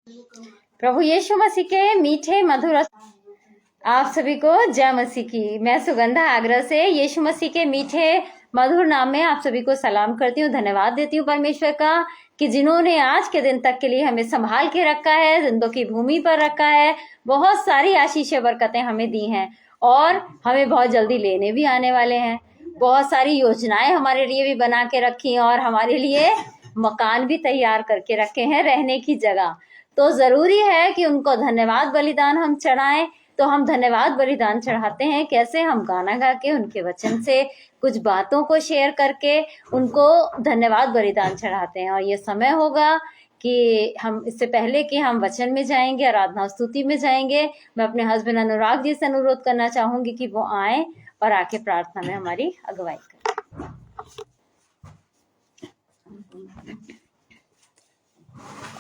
प्रभु यीशु मसीह के मीठे मधुर आप सभी को जय मसीह की। मैं सुगंधा आगरा से यीशु मसीह के मीठे मधुर नाम में आप सभी को सलाम करती हूँ। धन्यवाद देती हूँ परमेश्वर का कि जिन्होंने आज के दिन तक के लिए हमें संभाल के रखा है, जिंदों की भूमि पर रखा है। बहुत सारी आशीषें बरकतें हमें दी हैं और हमें बहुत जल्दी लेने भी आने वाले हैं। बहुत सारी योजनाएं हमारे लिए भी बना के रखी और हमारे लिए मकान भी तैयार करके रखे हैं, रहने की जगह। तो जरूरी है कि उनको धन्यवाद बलिदान हम चढ़ाएं। तो हम धन्यवाद बलिदान चढ़ाते हैं कैसे? हम गाना गा के, उनके वचन से कुछ बातों को शेयर करके उनको धन्यवाद बलिदान चढ़ाते हैं। और ये समय होगा कि हम इससे पहले कि हम वचन में जाएंगे, आराधना स्तुति में जाएंगे, मैं अपने हस्बैंड अनुराग जी से अनुरोध करना चाहूंगी कि वो आए और आके प्रार्थना में हमारी अगुवाई करें।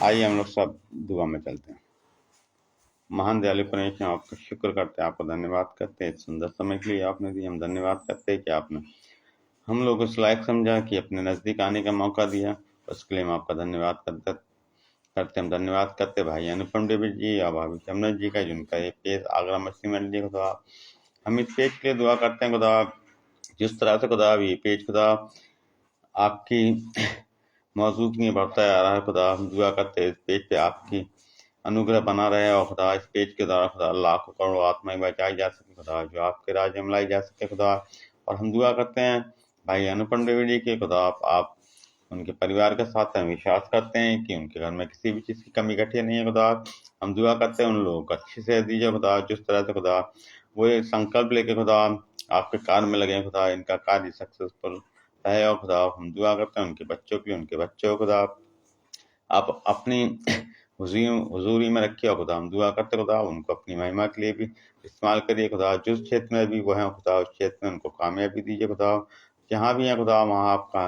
आइए हम लोग सब दुआ में चलते हैं। महान दयालु परमेश्वर, आपका शुक्र करते हैं, आपको धन्यवाद करते हैं सुंदर समय के लिए आपने दी। हम धन्यवाद करते हैं कि आपने हम लोग इस लायक समझा कि अपने नज़दीक आने का मौका दिया। उसके लिए हम आपका धन्यवाद करते हम धन्यवाद करते भाई अनुपम डेविड जी और भाभी शमनत जी का, जिनका ये पेज आगरा मछली मंडी खुदा, हम इस पेज के लिए दुआ करते हैं खुदा। जिस तरह से खुदा ये पेज खुदा आपकी मौजूदगी में बढ़ता आ रहा है खुदा, हम दुआ करते हैं इस पेज पे आपकी अनुग्रह बना रहे और खुदा इस पेज के द्वारा खुदा लाखों करोड़ों आत्माएं बचाई जा सके खुदा, जो आपके राज्य में लाई जा सके खुदा। और हम दुआ करते हैं भाई अनुपम डेविड जी के खुदा, आप उनके परिवार के साथ हम विश्वास करते हैं कि उनके घर में किसी भी चीज़ की कमी घटी नहीं है खुदा। हम दुआ करते हैं उन लोगों को अच्छी से दीजिए खुदा, जिस तरह से खुदा वो एक संकल्प लेके खुदा आपके कार्य में लगे खुदा, इनका कार्य सक्सेसफुल रहे। और खुदा हम दुआ करते हैं उनके बच्चों के लिए, उनके बच्चों खुदा आप अपनी हुजूरी में रखिए खुदा। हम दुआ करते खुदा उनको अपनी महिमा के लिए भी इस्तेमाल करिए खुदा। जिस क्षेत्र में भी वो है खुदा, उस क्षेत्र में उनको कामयाबी दीजिए खुदा। जहाँ भी है खुदा वहाँ आपका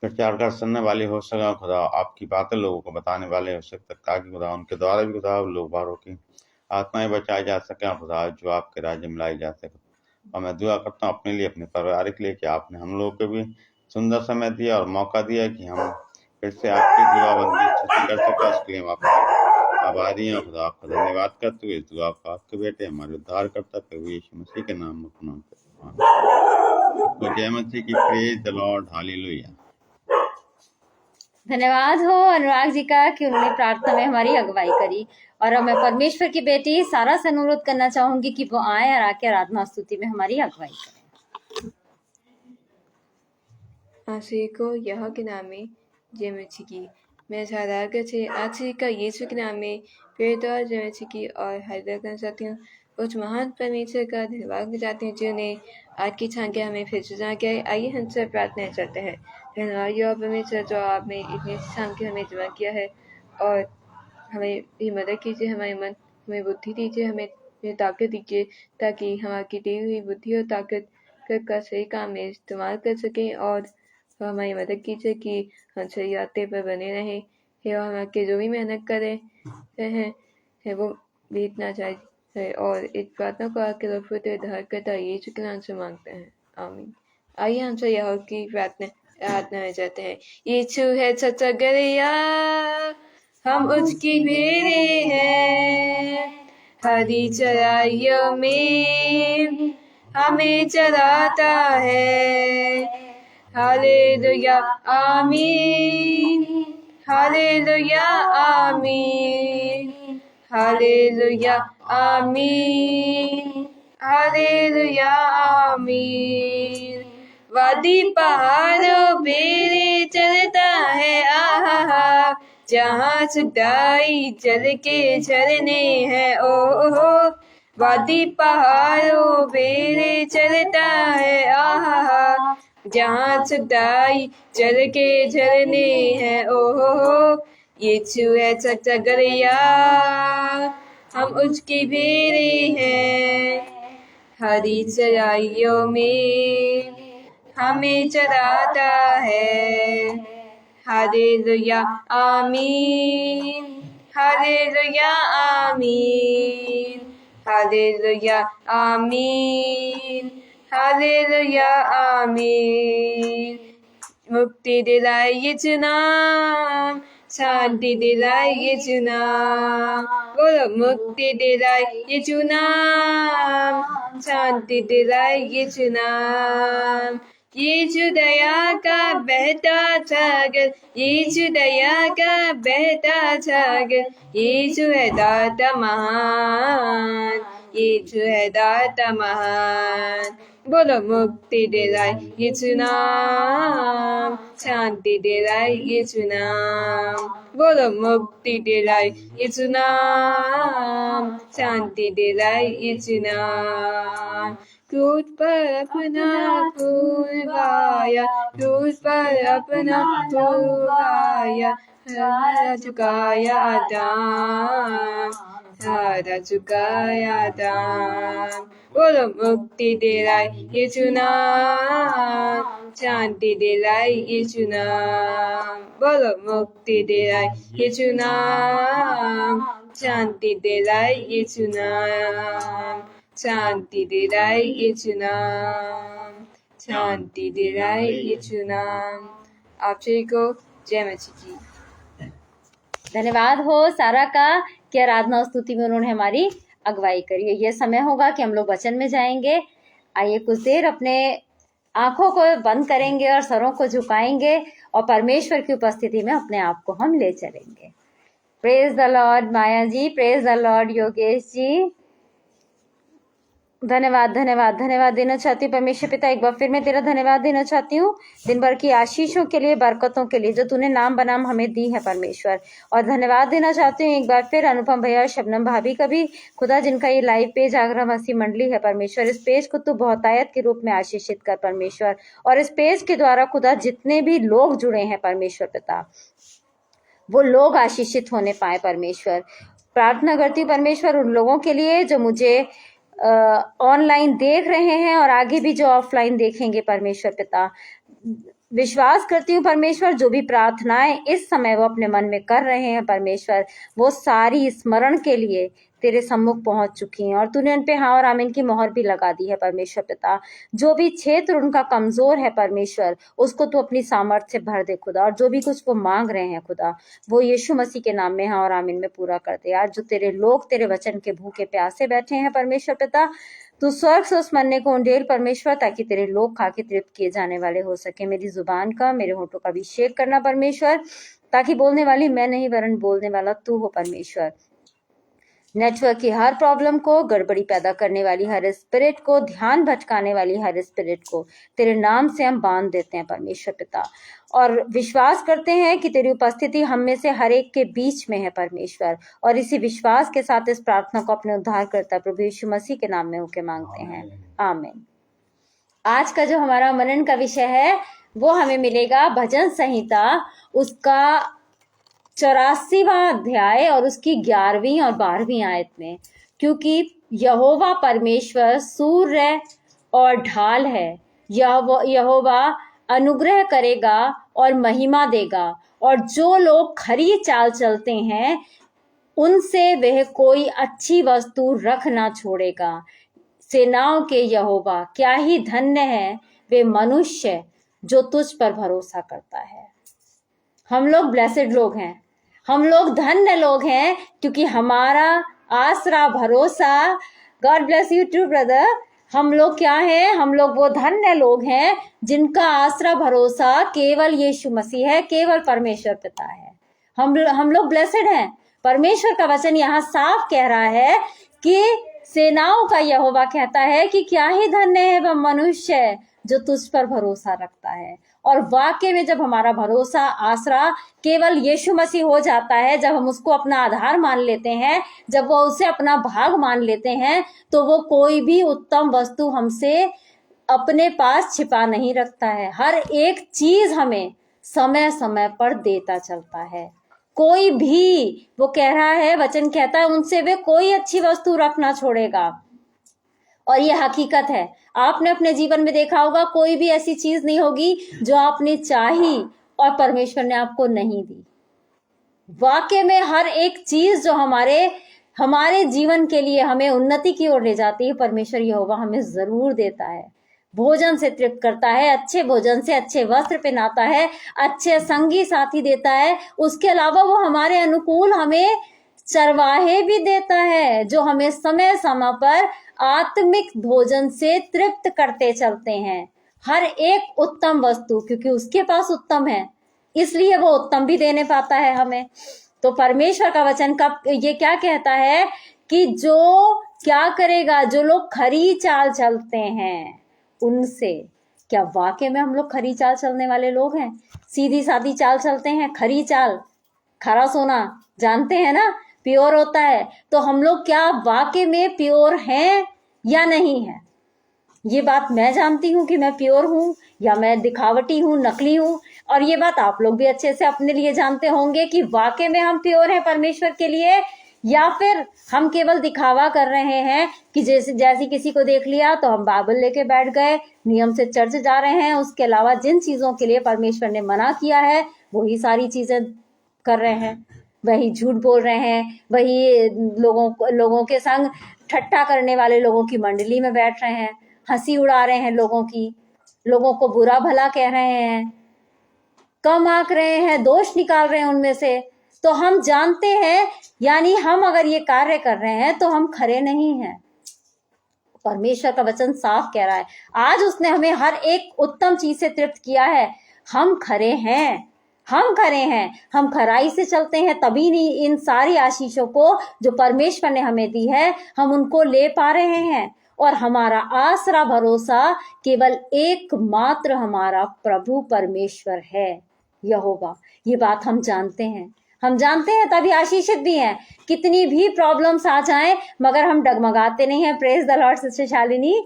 प्रचार कर सुनने वाले हो सका खुदा, आपकी बातें लोगों को बताने वाले हो सकते, ताकि खुदा उनके द्वारा भी खुदा लोग बाहरों की आत्माएं बचाई जा सके खुदा, जो आपके राज्य में लाई जा सके। और मैं दुआ करता हूँ अपने लिए, अपने परिवार के लिए कि आपने हम लोगों को भी सुंदर समय दिया और मौका दिया कि हम फिर से आपकी दुआबंदी स्तुति कर सके। उसके लिए हम आपके आभारी हैं खुदा, आपका धन्यवाद करते हुए इस दुआ को आपके बेटे हमारे उद्धार करता प्रभु यीशु मसीह के नाम में प्रणाम करता हूं। जय मसीह की। Praise the Lord, hallelujah. धन्यवाद हो अनुराग जी का कि उन्होंने प्रार्थना में हमारी अगुवाई करी। और अब मैं परमेश्वर की बेटी सारा से अनुरोध करना चाहूंगी कि वो आए और आके आराधना स्तुति में हमारी अगुवाई करें। आशी को यह के नाम में जय मसीह की। मैं साराग से आशी का यीशु के नाम में फिर तो जय मसीह की और हृदय करना चाहती हूँ। उस महान परमेश्वर का धन्यवाद चाहती हूँ जिन्होंने आज की छान के हमें फिर से जमा किया। आइए हमसे प्रार्थना करते हैं। धन्यवाद यो परमेश्वर, जो आपने इतनी छान के हमें जमा किया है और हमें भी मदद कीजिए, हमारे मन हमें बुद्धि दीजिए, हमें ताकत दीजिए, ताकि हम आपकी दी हुई बुद्धि और ताकत का सही काम में इस्तेमाल कर सकें। और हमारी मदद कीजिए कि हम सही रास्ते पर बने रहें और हम आपके जो भी मेहनत कर रहे हैं वो बीतना चाहिए। और इस प्रार्थना को आपके रफूते उद्धार करता यीशु के नाम से मांगते हैं, आमीन। आइए हमसे यहोवा की प्रार्थना में जाते हैं। यीशु है सच्चा गरिया, हम उसकी भेड़े हैं, हरी चराइयों में हमें चराता है। हालेलुया आमीन, हालेलुया आमीन, हालेलुया आमीन, हालेलुया आमीन। वादी पहाड़ों पे चलता है आहा, जहाँ सुखदाई जल के झरने हैं ओहो। वादी पहाड़ों पे चलता है आहा, जहाँ सुखदाई जल के झरने हैं ओहो। यीशु है सच्चा गरिया, हम उसकी भेड़े हैं, हरी चराइयों में हमें चराता है। हालेलुया आमीन, हालेलुया आमीन, हालेलुया आमीन, हालेलुया आमीन। मुक्ति दिलाए यीशु नाम, शांति दिलाए यीशु नाम, बोलो मुक्ति दिलाए यीशु नाम, शांति दिलाए यीशु नाम। यीशु दया का बहता सागर, यीशु दया का बहता सागर, यीशु है दाता महान, यीशु है दाता महान। बोलो मुक्ति दिलाए यीशु नाम, शांति दिलाए यीशु नाम, बोलो मुक्ति दिलाए यीशु नाम, शांति दिलाए यीशु नाम। क्रूस पर अपना खून बहाया, क्रूस पर अपना खून बहाया, सारा चुकाया दाम, सारा चुकाया दाम। बोलो मुक्ति दिलाए यीशु नाम, शांति दिलाए यीशु नाम, बोलो मुक्ति दिलाए यीशु नाम, शांति दिलाए यीशु नाम, शांति दिलाए यीशु नाम, शांति दिलाए यीशु नाम। आप सभी को जय मसीह की। धन्यवाद हो सारा का कि आराधना और स्तुति में उन्होंने हमारी अगुवाई करी है। यह समय होगा कि हम लोग वचन में जाएंगे। आइए कुछ देर अपने आंखों को बंद करेंगे और सरों को झुकाएंगे और परमेश्वर की उपस्थिति में अपने आप को हम ले चलेंगे। Praise the Lord Maya ji, praise the Lord Yogesh ji. धन्यवाद धन्यवाद धन्यवाद देना चाहती हूँ परमेश्वर पिता, एक बार फिर मैं तेरा धन्यवाद देना चाहती हूँ दिन भर की आशीषों के लिए, बरकतों के लिए जो तूने नाम बनाम हमें दी है परमेश्वर। और धन्यवाद देना चाहती हूँ एक बार फिर अनुपम भैया, शबनम भाभी का भी खुदा, जिनका ये लाइव पेज आगरा मसीह मंडली है परमेश्वर। इस पेज को तू बहुतायत के रूप में आशीषित कर परमेश्वर, और इस पेज के द्वारा खुदा जितने भी लोग जुड़े हैं परमेश्वर पिता, वो लोग आशीषित होने पाए परमेश्वर। प्रार्थना करती हूँ परमेश्वर उन लोगों के लिए जो मुझे ऑनलाइन देख रहे हैं और आगे भी जो ऑफलाइन देखेंगे परमेश्वर पिता। विश्वास करती हूँ परमेश्वर जो भी प्रार्थनाएं इस समय वो अपने मन में कर रहे हैं परमेश्वर, वो सारी स्मरण के लिए तेरे सम्मुख पहुंच चुकी हैं और तूने उन पे हाँ और आमीन की मोहर भी लगा दी है परमेश्वर पिता। जो भी क्षेत्र उनका कमजोर है परमेश्वर, उसको तू अपनी सामर्थ्य से भर दे खुदा, और जो भी कुछ वो मांग रहे हैं खुदा, वो यीशु मसीह के नाम में हाँ और आमीन में पूरा कर दे। आज जो तेरे लोग तेरे वचन के भूखे प्यासे बैठे हैं परमेश्वर पिता, तू स्वर्ग से उस मन्ने को उंडेल परमेश्वर, ताकि तेरे लोग खा के तृप्त किए जाने वाले हो सके। मेरी जुबान का, मेरे होठों का अभिषेक करना परमेश्वर, ताकि बोलने वाली मैं नहीं वरन बोलने वाला तू हो परमेश्वर। नेटवर्क की हर प्रॉब्लम को, गड़बड़ी पैदा करने वाली हर स्पिरिट को, ध्यान भटकाने वाली हर स्पिरिट को तेरे नाम से हम बांध देते हैं परमेश्वर पिता, और विश्वास करते हैं कि तेरी उपस्थिति हम में से हर एक के बीच में है परमेश्वर। और इसी विश्वास के साथ इस प्रार्थना को अपने उद्धार करता प्रभु यीशु मसीह के नाम में होके मांगते हैं, आमीन। आज का जो हमारा मनन का विषय है वो हमें मिलेगा भजन संहिता, उसका 84वां अध्याय और उसकी 11वीं और 12वीं आयत में। क्योंकि यहोवा परमेश्वर सूर्य और ढाल है, यहोवा अनुग्रह करेगा और महिमा देगा, और जो लोग खरी चाल चलते हैं उनसे वह कोई अच्छी वस्तु रख ना छोड़ेगा। सेनाओं के यहोवा, क्या ही धन्य है वे मनुष्य जो तुझ पर भरोसा करता है। हम लोग ब्लेसेड लोग हैं, हम लोग धन्य लोग हैं, क्योंकि हमारा आसरा भरोसा, god bless you too brother, हम लोग क्या हैं, हम लोग वो धन्य लोग हैं जिनका आसरा भरोसा केवल यीशु मसीह है, केवल परमेश्वर पिता है। हम लोग ब्लेसेड हैं। परमेश्वर का वचन यहाँ साफ कह रहा है कि सेनाओं का यहोवा कहता है कि क्या ही धन्य है वह मनुष्य जो तुझ पर भरोसा रखता है। और वाकई में जब हमारा भरोसा, आसरा केवल यीशु मसीह हो जाता है, जब हम उसको अपना आधार मान लेते हैं, जब वो उसे अपना भाग मान लेते हैं, तो वो कोई भी उत्तम वस्तु हमसे अपने पास छिपा नहीं रखता है। हर एक चीज हमें समय समय पर देता चलता है। कोई भी, वो कह रहा है, वचन कहता है, उनसे वे कोई अच्छी वस्तु रखना छोड़ेगा। और ये हकीकत है। आपने अपने जीवन में देखा होगा, कोई भी ऐसी चीज नहीं होगी जो आपने चाही और परमेश्वर ने आपको नहीं दी। वाकई में हर एक चीज जो हमारे जीवन के लिए हमें उन्नति की ओर ले जाती है, परमेश्वर यहोवा हमें जरूर देता है। भोजन से तृप्त करता है, अच्छे भोजन से अच्छे वस्त्र पहनाता है, अच्छे संगी साथी देता है। उसके अलावा वो हमारे अनुकूल हमें चरवाहे भी देता है जो हमें समय समय पर आत्मिक भोजन से तृप्त करते चलते हैं। हर एक उत्तम वस्तु, क्योंकि उसके पास उत्तम है इसलिए वो उत्तम भी देने पाता है हमें। तो परमेश्वर का वचन कब ये क्या कहता है कि जो क्या करेगा, जो लोग खरी चाल चलते हैं उनसे। क्या वाकई में हम लोग खरी चाल चलने वाले लोग हैं? सीधी सादी चाल चलते हैं? खरी चाल, खरा सोना जानते हैं ना, प्योर होता है। तो हम लोग क्या वाकई में प्योर हैं या नहीं है? ये बात मैं जानती हूँ कि मैं प्योर हूँ या मैं दिखावटी हूँ, नकली हूँ। और ये बात आप लोग भी अच्छे से अपने लिए जानते होंगे कि वाकई में हम प्योर हैं परमेश्वर के लिए, या फिर हम केवल दिखावा कर रहे हैं कि जैसी किसी को देख लिया तो हम बाइबल लेके बैठ गए, नियम से चर्च जा रहे हैं, उसके अलावा जिन चीजों के लिए परमेश्वर ने मना किया है वही सारी चीजें कर रहे हैं, वही झूठ बोल रहे हैं, वही लोगों के संग ठट्टा करने वाले लोगों की मंडली में बैठ रहे हैं, हंसी उड़ा रहे हैं लोगों को बुरा भला कह रहे हैं, कम आंक रहे हैं, दोष निकाल रहे हैं उनमें से। तो हम जानते हैं, यानी हम अगर ये कार्य कर रहे हैं तो हम खरे नहीं हैं। परमेश्वर का वचन साफ कह रहा है, आज उसने हमें हर एक उत्तम चीज से तृप्त किया है। हम खरे हैं, हम खराई से चलते हैं, तभी नहीं इन सारी आशीषों को जो परमेश्वर ने हमें दी है हम उनको ले पा रहे हैं। और हमारा आसरा भरोसा केवल एकमात्र हमारा प्रभु परमेश्वर है, यहोवा। ये बात हम जानते हैं, तभी आशीषित भी हैं। कितनी भी प्रॉब्लम्स आ जाएं मगर हम डगमगाते नहीं हैं। Praise the Lord sister Shalini.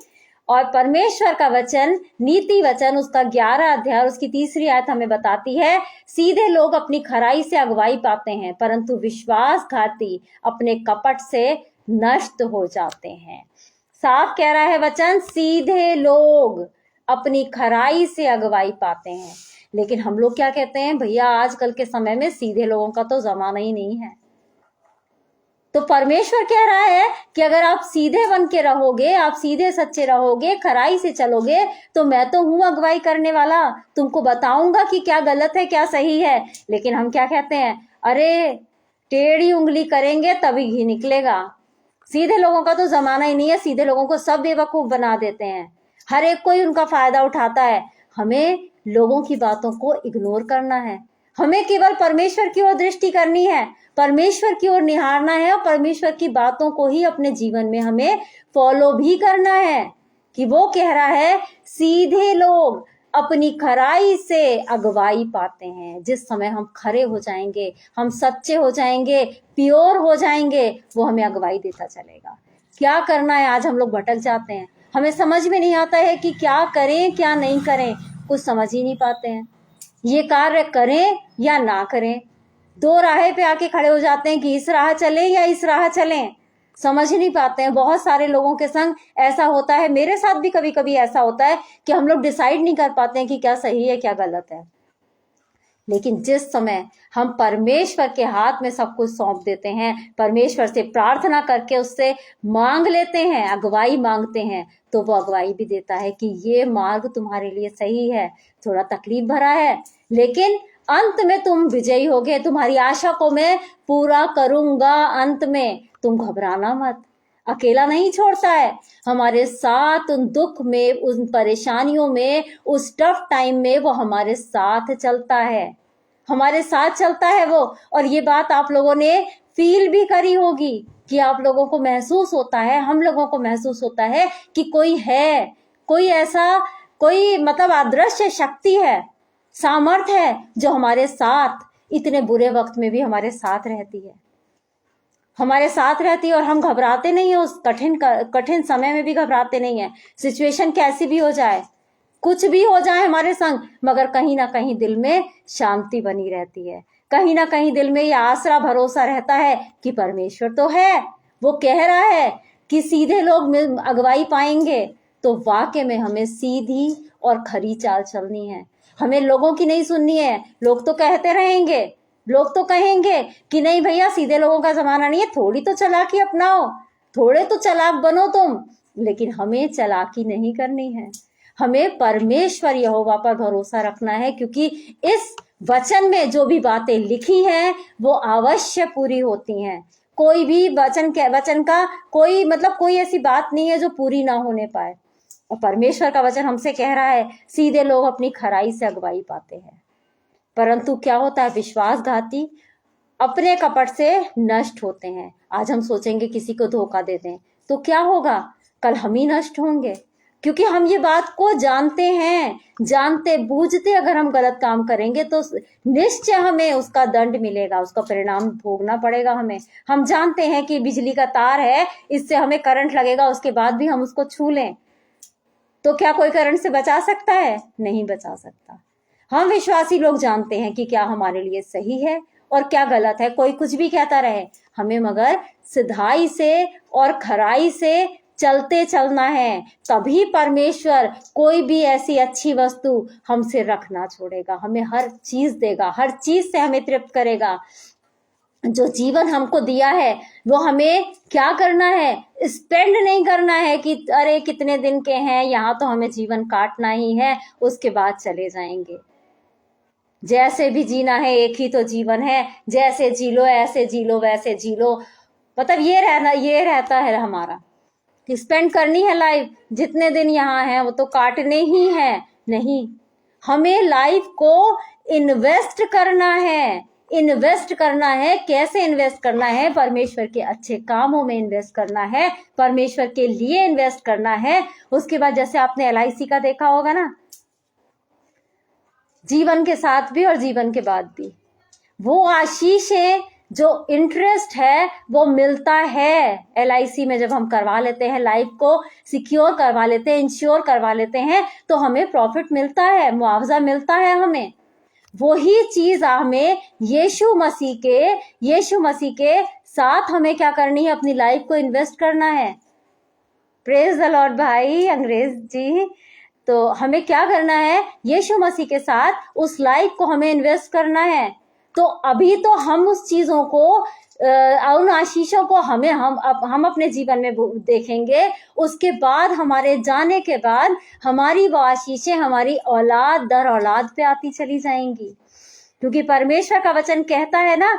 और परमेश्वर का वचन, नीति वचन, उसका 11 अध्याय उसकी 3री आयत हमें बताती है, सीधे लोग अपनी खराई से अगुवाई पाते हैं परंतु विश्वासघाती अपने कपट से नष्ट हो जाते हैं। साफ कह रहा है वचन, सीधे लोग अपनी खराई से अगुवाई पाते हैं। लेकिन हम लोग क्या कहते हैं, भैया आजकल के समय में सीधे लोगों का तो जमाना ही नहीं है। तो परमेश्वर कह रहा है कि अगर आप सीधे बन के रहोगे, आप सीधे सच्चे रहोगे, खराई से चलोगे, तो मैं तो हूं अगुवाई करने वाला, तुमको बताऊंगा कि क्या गलत है क्या सही है। लेकिन हम क्या कहते हैं, अरे टेढ़ी उंगली करेंगे तभी घी निकलेगा। सीधे लोगों का तो जमाना ही नहीं है, सीधे लोगों को सब बेवकूफ बना देते हैं, हर एक कोई उनका फायदा उठाता है। हमें लोगों की बातों को इग्नोर करना है, हमें केवल परमेश्वर की ओर दृष्टि करनी है, परमेश्वर की ओर निहारना है और परमेश्वर की बातों को ही अपने जीवन में हमें फॉलो भी करना है। कि वो कह रहा है सीधे लोग अपनी खराई से अगुवाई पाते हैं। जिस समय हम खरे हो जाएंगे, हम सच्चे हो जाएंगे, प्योर हो जाएंगे, वो हमें अगुवाई देता चलेगा। क्या करना है, आज हम लोग भटक जाते हैं, हमें समझ में नहीं आता है कि क्या करें क्या नहीं करें, कुछ समझ ही नहीं पाते हैं। ये कार्य करें या ना करें, दो राह पे आके खड़े हो जाते हैं कि इस राह चलें या इस राह चलें, समझ ही नहीं पाते हैं। बहुत सारे लोगों के संग ऐसा होता है, मेरे साथ भी कभी कभी ऐसा होता है कि हम लोग डिसाइड नहीं कर पाते हैं कि क्या सही है क्या गलत है। लेकिन जिस समय हम परमेश्वर के हाथ में सब कुछ सौंप देते हैं, परमेश्वर से प्रार्थना करके उससे मांग लेते हैं, अगुवाई मांगते हैं, तो वो अगुवाई भी देता है कि ये मार्ग तुम्हारे लिए सही है, थोड़ा तकलीफ भरा है लेकिन अंत में तुम विजयी होगे, तुम्हारी आशा को मैं पूरा करूंगा अंत में, तुम घबराना मत। अकेला नहीं छोड़ता है, हमारे साथ उन दुख में, उन परेशानियों में, उस टफ टाइम में वो हमारे साथ चलता है, हमारे साथ चलता है वो। और ये बात आप लोगों ने फील भी करी होगी कि आप लोगों को महसूस होता है, हम लोगों को महसूस होता है कि कोई है, कोई ऐसा, कोई मतलब अदृश्य शक्ति है, सामर्थ है जो हमारे साथ इतने बुरे वक्त में भी हमारे साथ रहती है, हमारे साथ रहती है। और हम घबराते नहीं है, उस कठिन समय में भी घबराते नहीं है। सिचुएशन कैसी भी हो जाए, कुछ भी हो जाए हमारे संग, मगर कहीं ना कहीं दिल में शांति बनी रहती है, कहीं ना कहीं दिल में ये आसरा भरोसा रहता है कि परमेश्वर तो है, वो कह रहा है कि सीधे लोग अगुवाई पाएंगे। तो वाकई में हमें सीधी और खरी चाल चलनी है, हमें लोगों की नहीं सुननी है। लोग तो कहते रहेंगे, लोग तो कहेंगे कि नहीं भैया सीधे लोगों का जमाना नहीं है, थोड़ी तो चालाकी अपनाओ, थोड़े तो चालाक बनो तुम, लेकिन हमें चालाकी नहीं करनी है, हमें परमेश्वर यहोवा पर भरोसा रखना है, क्योंकि इस वचन में जो भी बातें लिखी हैं वो अवश्य पूरी होती हैं। कोई भी वचन का कोई ऐसी बात नहीं है जो पूरी ना होने पाए। और परमेश्वर का वचन हमसे कह रहा है सीधे लोग अपनी खराई से अगुवाई पाते हैं, परंतु क्या होता है, विश्वासघाती अपने कपट से नष्ट होते हैं। आज हम सोचेंगे किसी को धोखा दे दें तो क्या होगा, कल हम ही नष्ट होंगे, क्योंकि हम ये बात को जानते हैं। जानते बूझते अगर हम गलत काम करेंगे तो निश्चय हमें उसका दंड मिलेगा, उसका परिणाम भोगना पड़ेगा हमें। हम जानते हैं कि बिजली का तार है, इससे हमें करंट लगेगा, उसके बाद भी हम उसको छू लें तो क्या कोई करंट से बचा सकता है? नहीं बचा सकता। हम विश्वासी लोग जानते हैं कि क्या हमारे लिए सही है और क्या गलत है। कोई कुछ भी कहता रहे, हमें मगर सिधाई से और खराई से चलते चलना है, तभी परमेश्वर कोई भी ऐसी अच्छी वस्तु हमसे रख ना छोड़ेगा, हमें हर चीज देगा, हर चीज से हमें तृप्त करेगा। जो जीवन हमको दिया है वो हमें क्या करना है, स्पेंड नहीं करना है कि अरे कितने दिन के हैं, यहाँ तो हमें जीवन काटना ही है, उसके बाद चले जाएंगे। जैसे भी जीना है, एक ही तो जीवन है, जैसे जी लो, ऐसे जी लो, वैसे जी लो, मतलब ये रहता है हमारा, स्पेंड करनी है लाइफ। जितने दिन यहाँ है वो तो काटने ही है। नहीं, हमें लाइफ को इन्वेस्ट करना है। इन्वेस्ट करना है, कैसे इन्वेस्ट करना है? परमेश्वर के अच्छे कामों में इन्वेस्ट करना है, परमेश्वर के लिए इन्वेस्ट करना है। उसके बाद जैसे आपने LIC का देखा होगा ना, जीवन के साथ भी और जीवन के बाद भी, वो आशीषें जो इंटरेस्ट है वो मिलता है। LIC में जब हम करवा लेते हैं, लाइफ को सिक्योर करवा लेते हैं, इंश्योर करवा लेते हैं, तो हमें प्रॉफिट मिलता है, मुआवजा मिलता है हमें। वही चीज हमें यीशु मसीह के साथ हमें क्या करनी है, अपनी लाइफ को इन्वेस्ट करना है। प्रेज द लॉर्ड भाई अंग्रेज जी। तो हमें क्या करना है, यीशु मसीह के साथ उस लाइफ को हमें इन्वेस्ट करना है। तो अभी तो हम उस चीजों को, उन आशीषों को हम अपने जीवन में देखेंगे। उसके बाद हमारे जाने के बाद हमारी वो आशीषें हमारी औलाद दर औलाद पे आती चली जाएंगी, क्योंकि परमेश्वर का वचन कहता है ना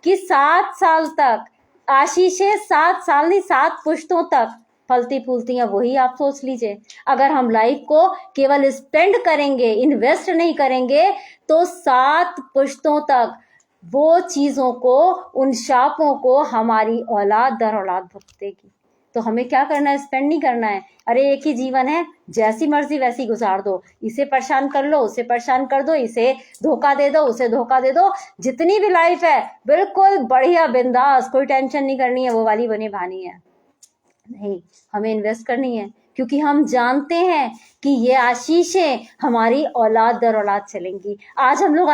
कि 7 साल तक आशीषें, 7 साल नहीं 7 पुश्तों तक फलती फूलती हैं। वही आप सोच लीजिए, अगर हम लाइफ को केवल स्पेंड करेंगे, इन्वेस्ट नहीं करेंगे, तो 7 पुश्तों तक वो चीजों को, उन शापों को हमारी औलाद दर औलाद भुगतेगी। तो हमें क्या करना है, स्पेंड नहीं करना है। अरे एक ही जीवन है, जैसी मर्जी वैसी गुजार दो, इसे परेशान कर लो, उसे परेशान कर दो, इसे धोखा दे दो, उसे धोखा दे दो। जितनी भी लाइफ है बिल्कुल बढ़िया बिंदास, कोई टेंशन नहीं करनी है, वो वाली बनी भानी है। नहीं, हमें इन्वेस्ट करनी है, क्योंकि हम जानते हैं कि ये आशीषें हमारी औलाद दर औलाद चलेंगी। आज हम लोग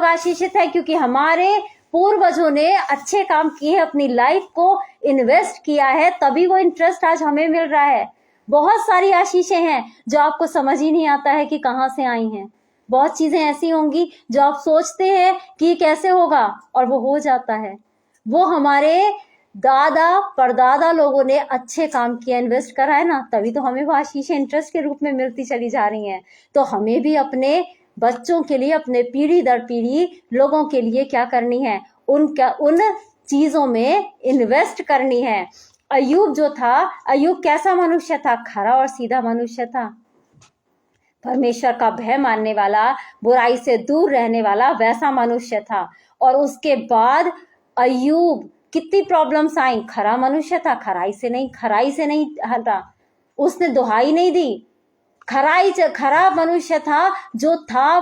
आशीषित हैं क्योंकि हमारे पूर्वजों ने अच्छे काम किए, अपनी लाइफ को इन्वेस्ट किया है, तभी वो इंटरेस्ट आज हमें मिल रहा है। बहुत सारी आशीषें हैं जो आपको समझ ही नहीं आता है कि कहाँ से आई हैं। बहुत चीजें ऐसी होंगी जो आप सोचते हैं कि कैसे होगा, और वो हो जाता है। वो हमारे दादा परदादा लोगों ने अच्छे काम किया, इन्वेस्ट करा है ना, तभी तो हमें वो आशीषें इंटरेस्ट के रूप में मिलती चली जा रही हैं। तो हमें भी अपने बच्चों के लिए, अपने पीढ़ी दर पीढ़ी लोगों के लिए क्या करनी है, उन चीजों में इन्वेस्ट करनी है। अय्यूब जो था, अय्यूब कैसा मनुष्य था? खरा और सीधा मनुष्य था, परमेश्वर का भय मानने वाला, बुराई से दूर रहने वाला वैसा मनुष्य था। और उसके बाद अय्यूब कितनी प्रॉब्लम्स आई, खरा मनुष्य था, खराई से नहीं हटा, उसने दुहाई नहीं दी। खरा मनुष्य था, जो था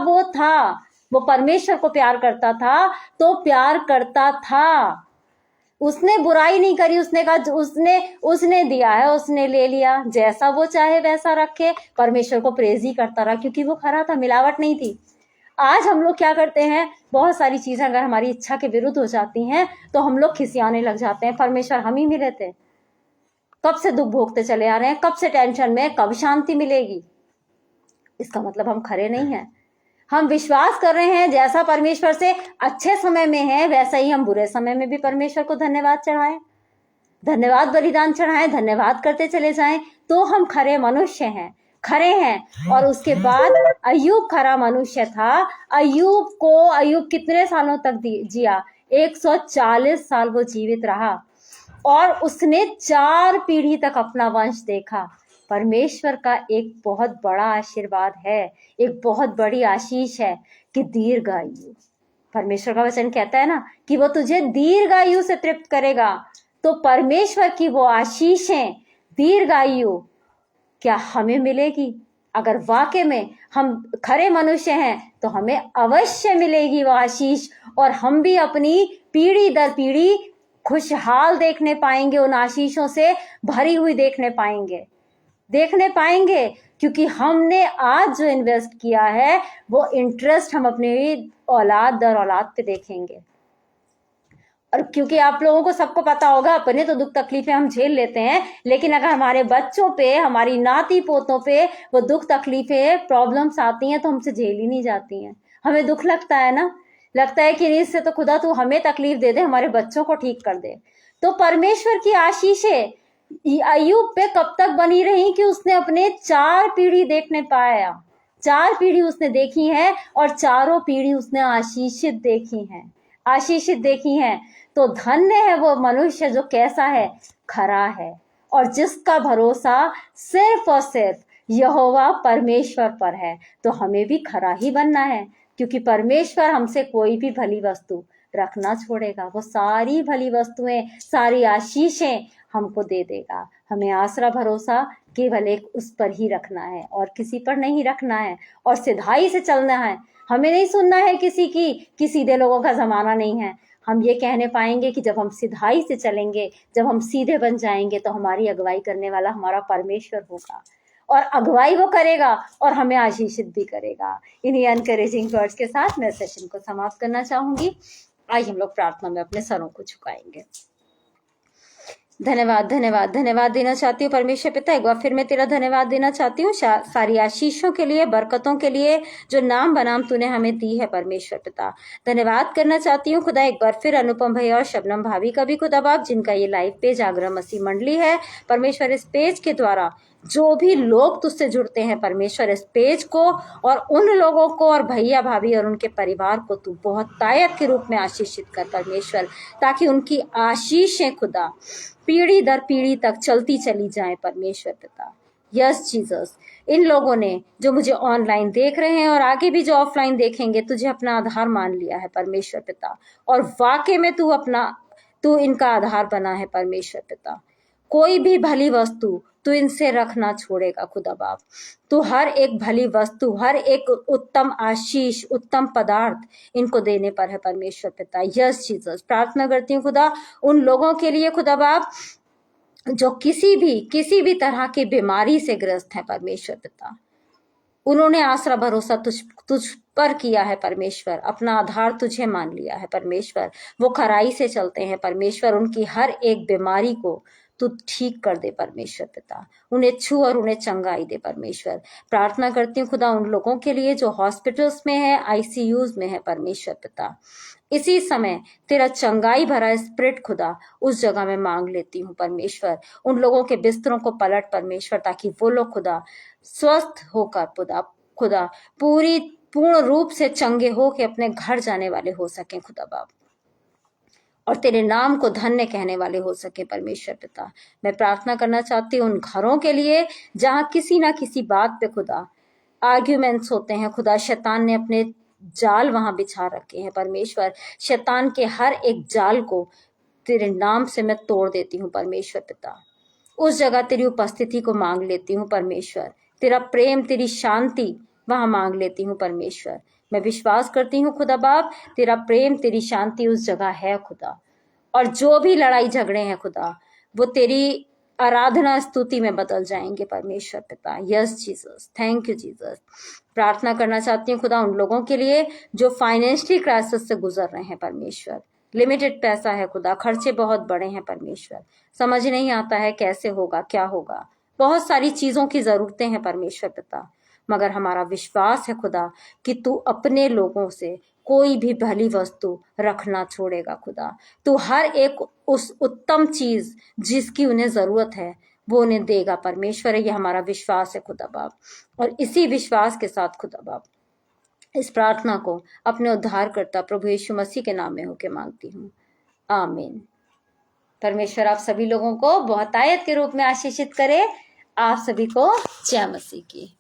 वो परमेश्वर को प्यार करता था, तो प्यार करता था, उसने बुराई नहीं करी। उसने कहा उसने दिया है, उसने ले लिया, जैसा वो चाहे वैसा रखे, परमेश्वर को प्रेज ही करता रहा, क्योंकि वो खरा था, मिलावट नहीं थी। आज हम लोग क्या करते हैं, बहुत सारी चीजें अगर हमारी इच्छा के विरुद्ध हो जाती हैं तो हम लोग खिसियाने लग जाते हैं। परमेश्वर हम ही मिले थे, कब से दुख भोगते चले आ रहे हैं, कब से टेंशन में, कब शांति मिलेगी? इसका मतलब हम खरे नहीं हैं। हम विश्वास कर रहे हैं जैसा परमेश्वर से अच्छे समय में है, वैसा ही हम बुरे समय में भी परमेश्वर को धन्यवाद चढ़ाएं, धन्यवाद बलिदान चढ़ाएं, धन्यवाद करते चले जाएं, तो हम खरे मनुष्य हैं। खरे हैं। और उसके बाद अय्यूब खरा मनुष्य था। अय्यूब कितने सालों तक जिया? 140 साल वो जीवित रहा और उसने 4 पीढ़ी तक अपना वंश देखा। परमेश्वर का एक बहुत बड़ा आशीर्वाद है, एक बहुत बड़ी आशीष है कि दीर्घायु। परमेश्वर का वचन कहता है ना कि वो तुझे दीर्घायु से तृप्त करेगा। तो परमेश्वर की वो आशीषें, दीर्घायु, क्या हमें मिलेगी? अगर वाकई में हम खरे मनुष्य हैं तो हमें अवश्य मिलेगी वो आशीष, और हम भी अपनी पीढ़ी दर पीढ़ी खुशहाल देखने पाएंगे, उन आशीषों से भरी हुई देखने पाएंगे, क्योंकि हमने आज जो इन्वेस्ट किया है वो इंटरेस्ट हम अपने औलाद दर औलाद पे देखेंगे। और क्योंकि आप लोगों को सबको पता होगा, अपने तो दुख तकलीफें हम झेल लेते हैं, लेकिन अगर हमारे बच्चों पे, हमारी नाती पोतों पे वो दुख तकलीफें, प्रॉब्लम्स आती हैं तो हमसे झेल ही नहीं जाती हैं। हमें दुख लगता है ना, लगता है कि इससे तो खुदा तू हमें तकलीफ दे दे, हमारे बच्चों को ठीक कर दे। तो परमेश्वर की आशीषें अय्यूब पे कब तक बनी रही कि उसने अपने 4 पीढ़ी देखने पाया। 4 पीढ़ी उसने देखी है और चारों पीढ़ी उसने आशीषित देखी हैं। तो धन्य है वो मनुष्य जो कैसा है? खरा है, और जिसका भरोसा सिर्फ और सिर्फ यहोवा परमेश्वर पर है। तो हमें भी खरा ही बनना है, क्योंकि परमेश्वर हमसे कोई भी भली वस्तु रखना छोड़ेगा। वो सारी भली वस्तुएं, सारी आशीषें हमको दे देगा। हमें आसरा भरोसा केवल एक उस पर ही रखना है और किसी पर नहीं रखना है, और सिधाई से चलना है। हमें नहीं सुनना है किसी की, कि सीधे लोगों का जमाना नहीं है। हम ये कहने पाएंगे कि जब हम सिधाई से चलेंगे, जब हम सीधे बन जाएंगे, तो हमारी अगुवाई करने वाला हमारा परमेश्वर होगा, और अगुवाई वो करेगा और हमें आशीषित भी करेगा। इन्हीं एनकरेजिंग वर्ड्स के साथ मैं सेशन को समाप्त करना चाहूंगी। आज हम लोग प्रार्थना में अपने सरों को झुकाएंगे। धन्यवाद देना चाहती हूँ परमेश्वर पिता। एक बार फिर मैं तेरा धन्यवाद देना चाहती हूँ सारी आशीषों के लिए, बरकतों के लिए जो नाम बनाम तूने हमें दी है परमेश्वर पिता। धन्यवाद करना चाहती हूँ खुदा एक बार फिर अनुपम भैया और शबनम भाभी का भी खुदा बाप, जिनका ये लाइव पेज आगरा मसीह मंडली है। परमेश्वर इस पेज के द्वारा जो भी लोग तुझसे जुड़ते हैं परमेश्वर, इस पेज को और उन लोगों को और भैया भाभी और उनके परिवार को तू बहुत तायत के रूप में आशीषित कर परमेश्वर, ताकि उनकी आशीषें खुदा पीढ़ी दर पीढ़ी तक चलती चली जाए परमेश्वर पिता। यस जीसस, इन लोगों ने जो मुझे ऑनलाइन देख रहे हैं और आगे भी जो ऑफलाइन देखेंगे, तुझे अपना आधार मान लिया है परमेश्वर पिता, और वाकई में तू इनका आधार बना है परमेश्वर पिता। कोई भी भली वस्तु तू इनसे रखना छोड़ेगा खुदा बाप। तू हर एक भली वस्तु, हर एक उत्तम आशीष, उत्तम पदार्थ इनको देने पर है परमेश्वर पिता। यस जीसस, प्रार्थना करती हूँ खुदा उन लोगों के लिए खुदा बाप जो किसी भी तरह की बीमारी से ग्रस्त है परमेश्वर पिता। उन्होंने आसरा भरोसा तुझ पर किया है परमेश्वर, अपना आधार तुझे मान लिया है परमेश्वर। वो खराई से चलते हैं परमेश्वर, उनकी हर एक बीमारी को तू ठीक कर दे परमेश्वर पिता, उन्हें छू और उन्हें चंगाई दे परमेश्वर। प्रार्थना करती हूँ खुदा उन लोगों के लिए जो हॉस्पिटल्स में है, आईसीयूज में है परमेश्वर पिता। इसी समय तेरा चंगाई भरा स्पिरिट खुदा उस जगह में मांग लेती हूँ परमेश्वर। उन लोगों के बिस्तरों को पलट परमेश्वर, ताकि वो लोग खुदा स्वस्थ होकर खुदा पूर्ण रूप से चंगे हो के अपने घर जाने वाले हो सके खुदा बाप, और तेरे नाम को धन्य कहने वाले हो सके परमेश्वर पिता। मैं प्रार्थना करना चाहती हूँ उन घरों के लिए जहाँ किसी ना किसी बात पे खुदा आर्ग्यूमेंट्स होते हैं खुदा, शैतान ने अपने जाल वहां बिछा रखे हैं परमेश्वर। शैतान के हर एक जाल को तेरे नाम से मैं तोड़ देती हूँ परमेश्वर पिता। उस जगह तेरी उपस्थिति को मांग लेती हूँ परमेश्वर, तेरा प्रेम, तेरी शांति वहां मांग लेती हूँ परमेश्वर। मैं विश्वास करती हूँ खुदा बाप, तेरा प्रेम, तेरी शांति उस जगह है खुदा, और जो भी लड़ाई झगड़े हैं खुदा वो तेरी आराधना स्तुति में बदल जाएंगे परमेश्वर पिता। Yes Jesus, thank you Jesus. प्रार्थना करना चाहती हूँ खुदा उन लोगों के लिए जो फाइनेंशियली क्राइसिस से गुजर रहे हैं परमेश्वर। लिमिटेड पैसा है खुदा, खर्चे बहुत बड़े हैं परमेश्वर, समझ नहीं आता है कैसे होगा, क्या होगा, बहुत सारी चीजों की जरूरतें हैं परमेश्वर पिता। मगर हमारा विश्वास है खुदा कि तू अपने लोगों से कोई भी भली वस्तु रखना छोड़ेगा खुदा। तू हर एक उस उत्तम चीज जिसकी उन्हें जरूरत है वो उन्हें देगा परमेश्वर। ये हमारा विश्वास है खुदा बाप, और इसी विश्वास के साथ खुदा बाप इस प्रार्थना को अपने उद्धारकर्ता प्रभु यीशु मसीह के नाम में होके मांगती हूँ, आमीन। परमेश्वर आप सभी लोगों को बहुतायत के रूप में आशीषित करे। आप सभी को जय मसीह की।